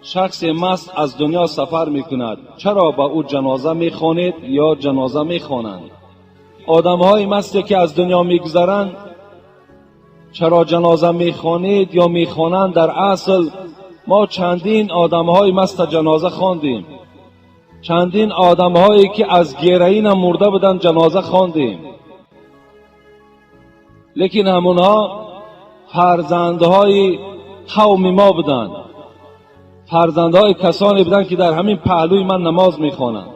شخص مست از دنیا سفر میکند، چرا به او جنازه میخوانید یا جنازه میخوانند؟ آدمهای مستی که از دنیا میگذرند چرا جنازه میخوانید یا میخوانند؟ در اصل ما چندین آدمهای مست جنازه خواندیم، چندین آدمهایی که از گیرین مرده بودند جنازه خواندیم، لیکن همونها فرزندهای قوم ما بودند، فرزندهای کسانی بودند که در همین پهلوی من نماز میخوانند.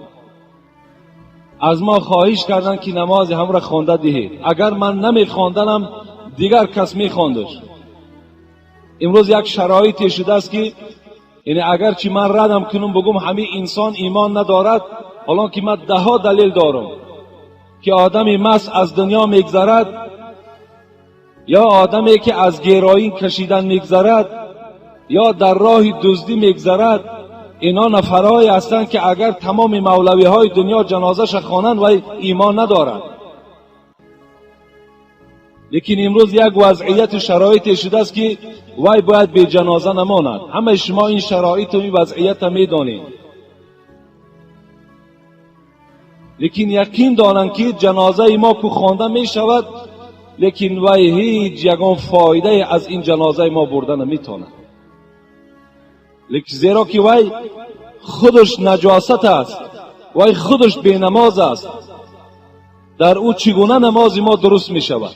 از ما خواهش کردند که نماز هم را خوانده دهید. اگر من نمیخواندم دیگر کس میخواندش. امروز یک شرایطی شده است که یعنی اگر چی من ردم کنم بگم همین انسان ایمان ندارد، حالا که من 10 دلیل دارم که آدمی مست از دنیا میگذرد یا آدمی که از گیرایی کشیدن میگذرد یا در راه دزدی میگذرد، اینا نفرهایی هستند که اگر تمام مولوی های دنیا جنازش خوانند و ایمان ندارد. لیکن امروز یک وضعیت شرایطی شده است که وای باید به جنازه نماند. همه شما این شرایط و این وضعیت میدانید، لیکن یقین دارند که جنازه ما که خوانده می شود، لیکن وای هیچ یگان فایده از این جنازه ما برده نمیتواند. لیکن زیرا که وای خودش نجاست است، وای خودش بینماز است، در او چگونه نماز ما درست می شود؟